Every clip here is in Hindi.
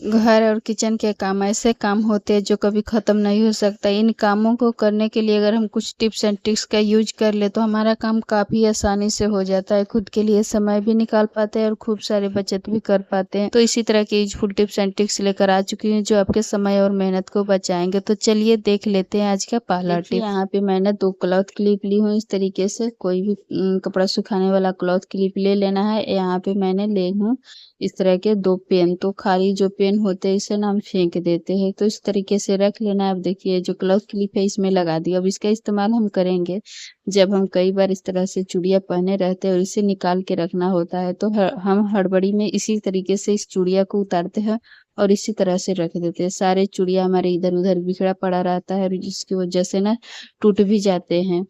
घर और किचन के काम ऐसे काम होते हैं जो कभी ख़त्म नहीं हो सकता। इन कामों को करने के लिए अगर हम कुछ टिप्स एंड ट्रिक्स का यूज कर ले तो हमारा काम काफ़ी आसानी से हो जाता है। खुद के लिए समय भी निकाल पाते हैं और खूब सारे बचत भी कर पाते हैं। तो इसी तरह के यूजफुल टिप्स एंड ट्रिक्स लेकर आ चुकी हूँ जो आपके समय और मेहनत को बचाएंगे। तो चलिए देख लेते हैं आज का पहला टिप। यहाँ पे मैंने 2 क्लॉथ क्लिप ली हूँ। इस तरीके से कोई भी कपड़ा सुखाने वाला क्लॉथ क्लिप ले लेना है। यहाँ पे मैंने ले हूँ इस तरह के 2 पेन। तो खाली जो पेन होते हैं इसे ना हम फेंक देते हैं। तो इस तरीके से रख लेना है। अब देखिए जो क्लॉथ क्लिप है इसमें लगा दिया। अब इसका इस्तेमाल हम करेंगे जब हम कई बार इस तरह से चूड़ियाँ पहने रहते हैं और इसे निकाल के रखना होता है तो हम हड़बड़ी में इसी तरीके से इस चूड़िया को उतारते हैं और इसी तरह से रख देते हैं। सारे चूड़िया हमारे इधर उधर बिखरा पड़ा रहता है और जिसकी वजह से ना टूट भी जाते हैं।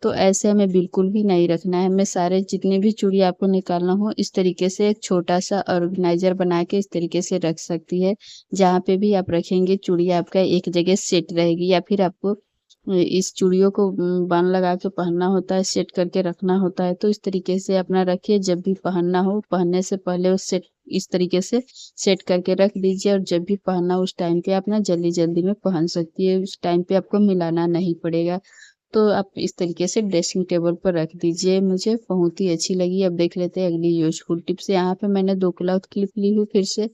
तो ऐसे हमें बिल्कुल भी नहीं रखना है। हमें सारे जितने भी चूड़ी आपको निकालना हो इस तरीके से एक छोटा-सा ऑर्गेनाइज़र बना के इस तरीके से रख सकती है। जहाँ पे भी आप रखेंगे चूड़ी आपका एक जगह सेट रहेगी या फिर आपको इस चूड़ियों को बांध लगा के पहनना होता है, सेट करके रखना होता है। तो इस तरीके से अपना रखिए जब भी पहनना हो, पहनने से पहले उस सेट इस तरीके से सेट करके रख दीजिए और जब भी पहनना हो उस टाइम पे आप ना जल्दी-जल्दी में पहन सकती है। उस टाइम पे आपको मिलाना नहीं पड़ेगा। तो आप इस तरीके से ड्रेसिंग टेबल पर रख दीजिए। मुझे बहुत ही अच्छी लगी। अब देख लेते हैं अगली यूज़फुल टिप्स। यहाँ पे मैंने 2 क्लॉथ क्लिप ली हूँ फिर से।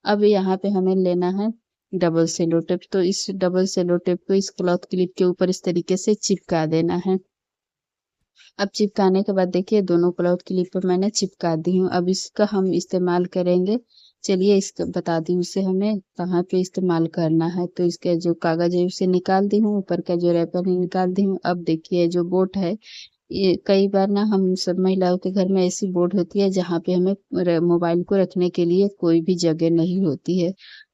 अब यहाँ पे हमें लेना है डबल सेलो टेप। तो इस डबल सेलो टेप को इस क्लॉथ क्लिप के ऊपर इस तरीके से चिपका देना है। अब चिपकाने के बाद देखिए दोनों क्लॉथ क्लिप पर मैंने चिपका दी हूँ। अब इसका हम इस्तेमाल करेंगे। चलिए इसका बता दी उसे हमें कहाँ पे इस्तेमाल करना है। तो इसका जो कागज़ है उसे निकाल दी हूँ, ऊपर का जो रैपर है निकाल दी हूँ। अब देखिए जो बोट है ये कई बार ना हम सब महिलाओं के घर में ऐसी बोर्ड होती है जहाँ पे हमें मोबाइल को रखने के लिए कोई भी जगह नहीं होती है।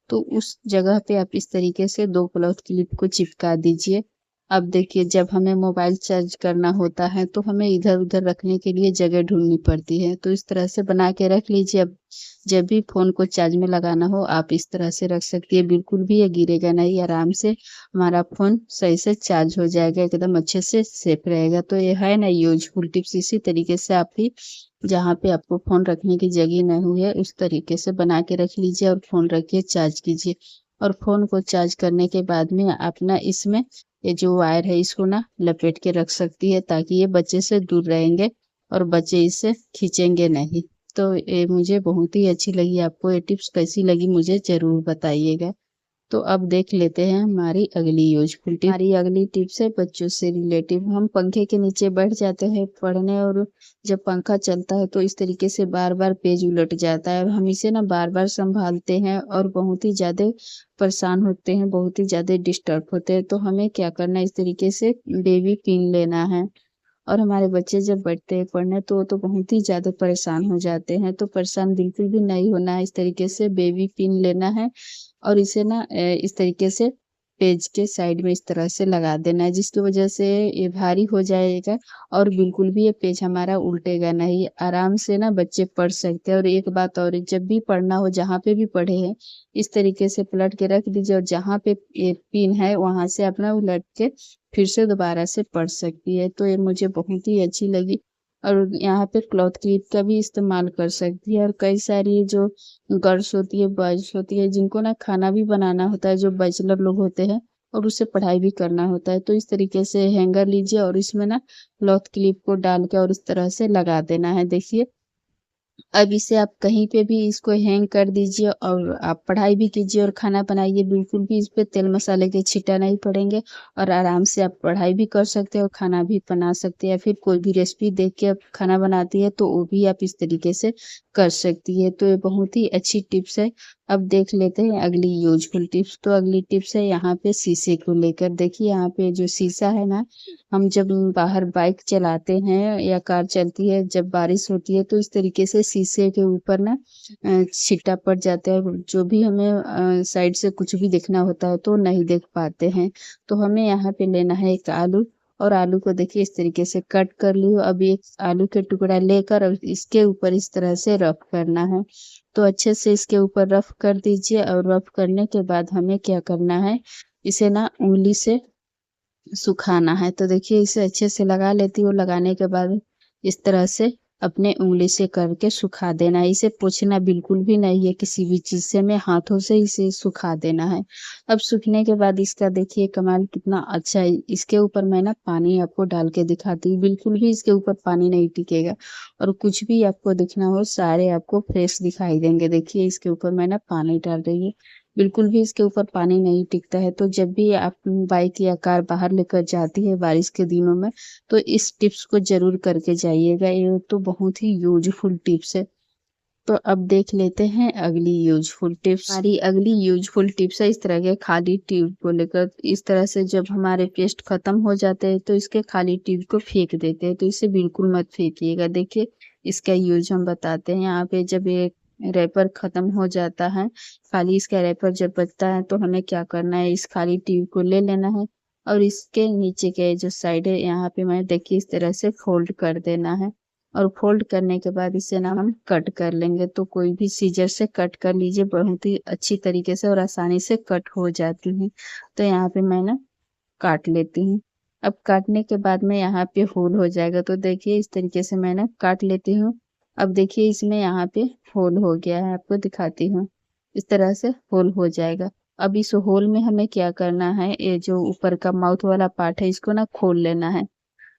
तो उस जगह पे आप इस तरीके से 2 क्लॉथ क्लिप को चिपका दीजिए। अब देखिए जब हमें मोबाइल चार्ज करना होता है तो हमें इधर-उधर रखने के लिए जगह ढूँढनी पड़ती है। तो इस तरह से बना के रख लीजिए। अब जब भी फ़ोन को चार्ज में लगाना हो आप इस तरह से रख सकती है। बिल्कुल भी ये गिरेगा नहीं, आराम से हमारा फ़ोन सही से चार्ज हो जाएगा, एकदम अच्छे से सेफ रहेगा। तो ये है ना यूज़फुल टिप्स। इसी तरीके से आप भी जहाँ पे आपको फ़ोन रखने की जगह नहीं हुई है उस तरीके से बना के रख लीजिए और फ़ोन रखिए चार्ज कीजिए। और फ़ोन को चार्ज करने के बाद में आप ना इसमें ये जो वायर है इसको ना लपेट के रख सकती है ताकि ये बच्चे से दूर रहेंगे और बच्चे इसे खींचेंगे नहीं। तो ये मुझे बहुत ही अच्छी लगी। आपको ये टिप्स कैसी लगी मुझे ज़रूर बताइएगा। तो अब देख लेते हैं हमारी अगली यूज़फुल टिप। हमारी अगली टिप्स है बच्चों से रिलेटिव। हम पंखे के नीचे बैठ जाते हैं पढ़ने और जब पंखा चलता है तो इस तरीके से बार-बार पेज उलट जाता है और हम इसे ना बार-बार सँभालते हैं और बहुत ही ज़्यादा परेशान होते हैं, बहुत ही ज़्यादा डिस्टर्ब होते हैं। तो हमें क्या करना है इस तरीके से बेबी पिन लेना है। और हमारे बच्चे जब बैठते हैं पढ़ने तो वो तो बहुत ही ज़्यादा परेशान हो जाते हैं। तो परेशान बिल्कुल भी नहीं होना है। इस तरीके से बेबी पिन लेना है और इसे ना इस तरीके से पेज के साइड में इस तरह से लगा देना है जिसकी वजह से ये भारी हो जाएगा और बिल्कुल भी ये पेज हमारा उल्टेगा नहीं। आराम से ना बच्चे पढ़ सकते हैं। और एक बात और जब भी पढ़ना हो जहाँ पे भी पढ़े हैं इस तरीके से पलट के रख दीजिए और जहाँ पे ये पिन है वहाँ से अपना उलट के फिर से दोबारा से पढ़ सकती है। तो ये मुझे बहुत ही अच्छी लगी और यहाँ पे क्लॉथ क्लिप का भी इस्तेमाल कर सकती है। और कई सारी जो गर्ल्स होती है, बॉयज़ होती है जिनको ना खाना भी बनाना होता है, जो बैचलर लोग होते हैं और उससे पढ़ाई भी करना होता है। तो इस तरीके से हैंगर लीजिए और इसमें ना क्लॉथ क्लिप को डाल के और इस तरह से लगा देना है। देखिए अब इसे आप कहीं पे भी इसको हैंग कर दीजिए और आप पढ़ाई भी कीजिए और खाना बनाइए। बिल्कुल भी इस पे तेल मसाले के छींटा नहीं पड़ेंगे और आराम से आप पढ़ाई भी कर सकते हैं और खाना भी बना सकते हैं। या फिर कोई भी रेसिपी देख के आप खाना बनाती है तो वो भी आप इस तरीके से कर सकती है। तो ये बहुत ही अच्छी टिप्स है। अब देख लेते हैं अगली यूज़फुल टिप्स। तो अगली टिप्स है यहाँ पे शीशे को लेकर। देखिए यहाँ पे जो शीशा है ना, हम जब बाहर बाइक चलाते हैं या कार चलती है, जब बारिश होती है तो इस तरीके से शीशे के ऊपर ना छींटा पड़ जाता है। जो भी हमें साइड से कुछ भी देखना होता है तो नहीं देख पाते हैं। तो हमें यहाँ पे लेना है एक आलू और आलू को देखिए इस तरीके से कट कर ली हूँ। अब एक आलू के टुकड़ा लेकर अब इसके ऊपर इस तरह से रफ करना है। तो अच्छे से इसके ऊपर रफ कर दीजिए और रफ करने के बाद हमें क्या करना है, इसे ना उँगली से सुखाना है। तो देखिए इसे अच्छे से लगा लेती हूँ। लगाने के बाद इस तरह से अपने उंगली से करके सुखा देना है। इसे पोंछना बिल्कुल भी नहीं है किसी भी चीज से, हमें हाथों से इसे सुखा देना है। अब सूखने के बाद इसका देखिए कमाल कितना अच्छा है। इसके ऊपर मैं ना पानी आपको डाल के दिखाती हूँ, बिल्कुल भी इसके ऊपर पानी नहीं टिकेगा और कुछ भी आपको दिखना हो सारे आपको फ्रेश दिखाई देंगे। देखिए इसके ऊपर मैं ना पानी डाल रही हूँ, बिल्कुल भी इसके ऊपर पानी नहीं टिकता है। तो जब भी आप बाइक या कार बाहर लेकर जाती है बारिश के दिनों में, तो इस टिप्स को जरूर करके जाइएगा। ये तो बहुत ही यूजफुल टिप्स है। तो अब देख लेते हैं अगली यूजफुल टिप्स। हमारी अगली यूजफुल टिप्स है इस तरह के खाली ट्यूब को लेकर। इस तरह से जब हमारे पेस्ट खत्म हो जाते हैं तो इसके खाली ट्यूब को फेंक देते हैं, तो इसे बिल्कुल मत फेंकिएगा। देखिए इसका यूज हम बताते हैं। यहाँ पे जब ये रैपर खत्म हो जाता है, खाली इसका रैपर जब बचता है, तो हमें क्या करना है, इस खाली ट्यूब को ले लेना है और इसके नीचे के जो साइड है यहाँ पे मैं देखिए इस तरह से फोल्ड कर देना है। और फोल्ड करने के बाद इसे ना हम कट कर लेंगे। तो कोई भी सीजर से कट कर लीजिए, बहुत ही अच्छी तरीके से और आसानी से कट हो जाती है। तो यहाँ पे मैं ना काट लेती हूँ। अब काटने के बाद में यहाँ पे होल हो जाएगा, तो देखिए इस तरीके से मैं ना काट लेती हूँ। अब देखिए इसमें यहाँ पे होल हो गया है, आपको दिखाती हूँ। इस तरह से होल हो जाएगा। अब इस होल में हमें क्या करना है, ये जो ऊपर का माउथ वाला पार्ट है इसको ना खोल लेना है।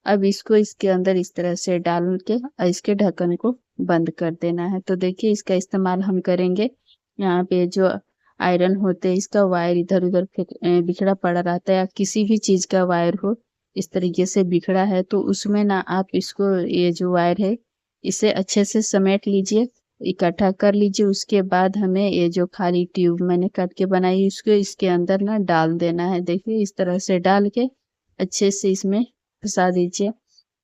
अब इसको इसके अंदर इस तरह से डाल के और इसके ढक्कन को बंद कर देना है। तो देखिए इसका इस्तेमाल हम करेंगे। यहाँ पे जो आयरन होते हैं इसका वायर इधर उधर बिखरा पड़ा रहता है, या किसी भी चीज का वायर हो इस तरीके से बिखरा है, तो उसमें ना आप इसको ये जो वायर है इसे अच्छे से समेट लीजिए, इकट्ठा कर लीजिए। उसके बाद हमें ये जो खाली ट्यूब मैंने काट के बनाई इसको इसके अंदर ना डाल देना है। देखिए इस तरह से डाल के अच्छे से इसमें फंसा दीजिए।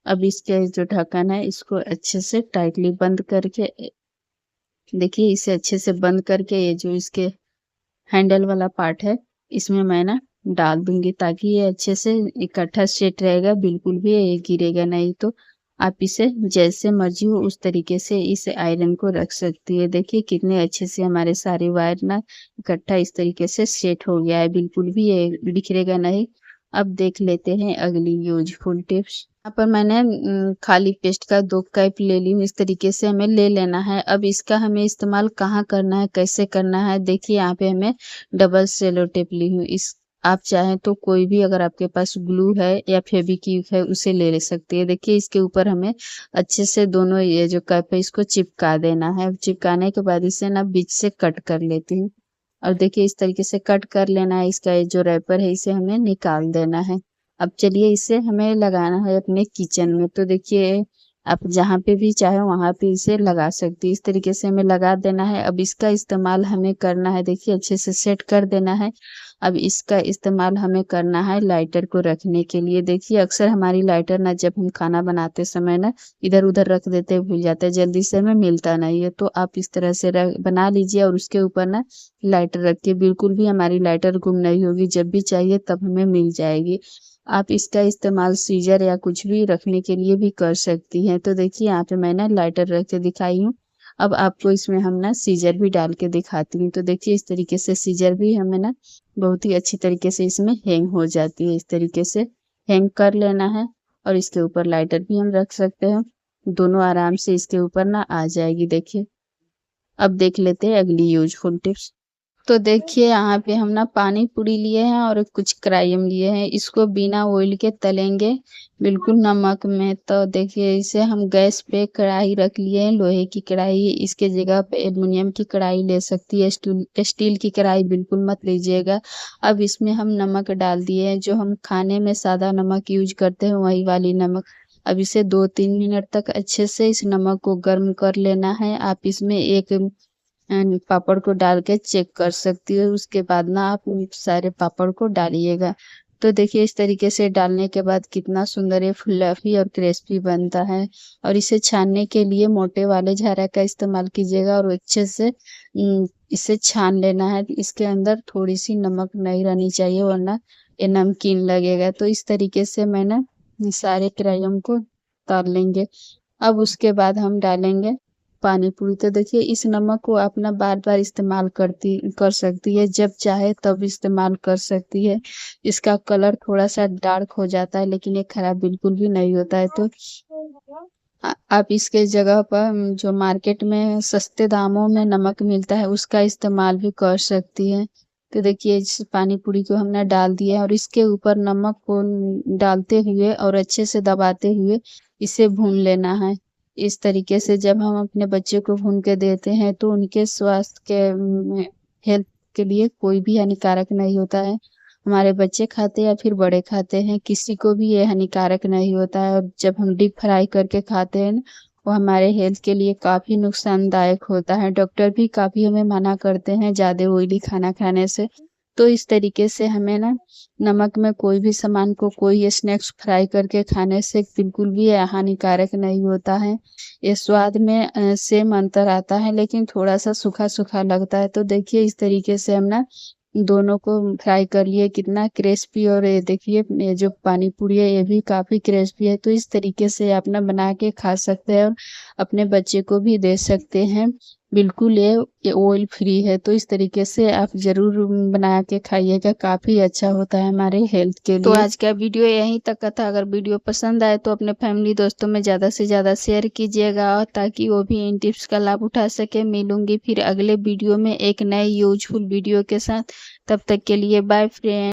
अब इसके जो ढक्कन है इसको अच्छे से टाइटली बंद करके देखिए इसे अच्छे से बंद करके ये जो इसके हैंडल वाला पार्ट है इसमें मैं ना डाल दूंगी, ताकि ये अच्छे से इकट्ठा सेट रहेगा, बिल्कुल भी ये गिरेगा नहीं। तो आप इसे जैसे मर्जी हो उस तरीके से इस आयरन को रख सकती है। देखिए कितने अच्छे से हमारे सारे वायर ना इकट्ठा इस तरीके से सेट हो गया है, बिल्कुल भी ये बिखरेगा नहीं। अब देख लेते हैं अगली यूजफुल टिप्स। यहाँ पर मैंने खाली पेस्ट का 2 कैप ले ली हूँ, इस तरीके से हमें ले लेना है। अब इसका हमें इस्तेमाल कहाँ करना है, कैसे करना है, देखिए यहाँ पे हमें डबल सेलो टेप ली हूँ। इस आप चाहें तो कोई भी अगर आपके पास ग्लू है या फेविक्विक है उसे ले सकती है। देखिए इसके ऊपर हमें अच्छे से दोनों ये जो कैप है इसको चिपका देना है। चिपकाने के बाद इसे ना बीच से कट कर लेती हूँ और देखिए इस तरीके से कट कर लेना है। इसका ये जो रैपर है इसे हमें निकाल देना है। अब चलिए इसे हमें लगाना है अपने किचन में। तो देखिए आप जहाँ पे भी चाहे वहां पे इसे लगा सकती है। इस तरीके से हमें लगा देना है। अब इसका इस्तेमाल हमें करना है, देखिए अच्छे से सेट कर देना है। अब इसका इस्तेमाल हमें करना है लाइटर को रखने के लिए। देखिए अक्सर हमारी लाइटर ना जब हम खाना बनाते समय ना इधर उधर रख देते हैं, भूल जाते हैं, जल्दी से हमें मिलता नहीं है। तो आप इस तरह से बना लीजिए और उसके ऊपर ना लाइटर रखिए, बिल्कुल भी हमारी लाइटर गुम नहीं होगी, जब भी चाहिए तब हमें मिल जाएगी। आप इसका इस्तेमाल सीजर या कुछ भी रखने के लिए भी कर सकती हैं। तो देखिए यहाँ पे मैंने लाइटर रख के दिखाई हूँ। अब आपको इसमें हम ना सीजर भी डाल के दिखाती हूँ। तो देखिए इस तरीके से सीजर भी हमें ना बहुत ही अच्छी तरीके से इसमें हैंग हो जाती है। इस तरीके से हैंग कर लेना है और इसके ऊपर लाइटर भी हम रख सकते हैं, दोनों आराम से इसके ऊपर ना आ जाएगी। देखिए अब देख लेते हैं अगली यूजफुल टिप्स। तो देखिए यहाँ पे हम ना पानी पूरी लिए हैं और कुछ कराइम लिए हैं, इसको बिना ऑयल के तलेंगे बिल्कुल नमक में। तो देखिए इसे हम गैस पे कढ़ाई रख लिए हैं, लोहे की कढ़ाई। इसके जगह पे एल्युमिनियम की कढ़ाई ले सकती है, स्टील की कढ़ाई बिल्कुल मत लीजिएगा। अब इसमें हम नमक डाल दिए हैं, जो हम खाने में सादा नमक यूज करते हैं वही वाली नमक। अब इसे 2-3 मिनट तक अच्छे से इस नमक को गर्म कर लेना है। आप इसमें एक पापड़ को डाल के चेक कर सकती है, उसके बाद ना आप सारे पापड़ को डालिएगा। तो देखिए इस तरीके से डालने के बाद कितना सुंदर ये फ्लफी और क्रिस्पी बनता है। और इसे छानने के लिए मोटे वाले झारा का इस्तेमाल कीजिएगा और अच्छे से इसे छान लेना है। इसके अंदर थोड़ी सी नमक नहीं रहनी चाहिए, वरना ये नमकीन लगेगा। तो इस तरीके से मैं ना सारे क्रायम को तल लेंगे। अब उसके बाद हम डालेंगे पानी पूरी। तो देखिए इस नमक को आप ना बार बार इस्तेमाल कर सकती है, जब चाहे तब इस्तेमाल कर सकती है। इसका कलर थोड़ा सा डार्क हो जाता है लेकिन ये खराब बिल्कुल भी नहीं होता है। तो आप इसके जगह पर जो मार्केट में सस्ते दामों में नमक मिलता है उसका इस्तेमाल भी कर सकती हैं। तो देखिए इस पानी पूरी को हमने डाल दिया है और इसके ऊपर नमक को डालते हुए और अच्छे से दबाते हुए इसे भून लेना है। इस तरीके से जब हम अपने बच्चे को भून के देते हैं तो उनके स्वास्थ्य के हेल्थ के लिए कोई भी हानिकारक नहीं होता है। हमारे बच्चे खाते या फिर बड़े खाते हैं, किसी को भी ये हानिकारक नहीं होता है। और जब हम डीप फ्राई करके खाते हैं वो हमारे हेल्थ के लिए काफ़ी नुकसानदायक होता है। डॉक्टर भी काफ़ी हमें मना करते हैं ज़्यादा ऑयली खाना खाने से। तो इस तरीके से हमें ना नमक में कोई भी सामान को कोई स्नैक्स फ्राई करके खाने से बिल्कुल भी हानिकारक नहीं होता है। ये स्वाद में सेम अंतर आता है लेकिन थोड़ा सा सूखा सूखा लगता है। तो देखिए इस तरीके से हम ना दोनों को फ्राई कर लिए, कितना क्रिस्पी। और ये देखिए ये जो पानी पूरी है ये भी काफ़ी क्रिस्पी है। तो इस तरीके से आप ना बना के खा सकते हैं और अपने बच्चे को भी दे सकते हैं। बिल्कुल ये ऑयल फ्री है। तो इस तरीके से आप ज़रूर बना के खाइएगा, काफ़ी अच्छा होता है हमारे हेल्थ के तो लिए। आज का वीडियो यहीं तक का था। अगर वीडियो पसंद आए तो अपने फैमिली दोस्तों में ज़्यादा से ज़्यादा शेयर कीजिएगा ताकि वो भी इन टिप्स का लाभ उठा सके। मिलूंगी फिर अगले वीडियो में एक नए यूजफुल वीडियो के साथ। तब तक के लिए बाय फ्रेंड।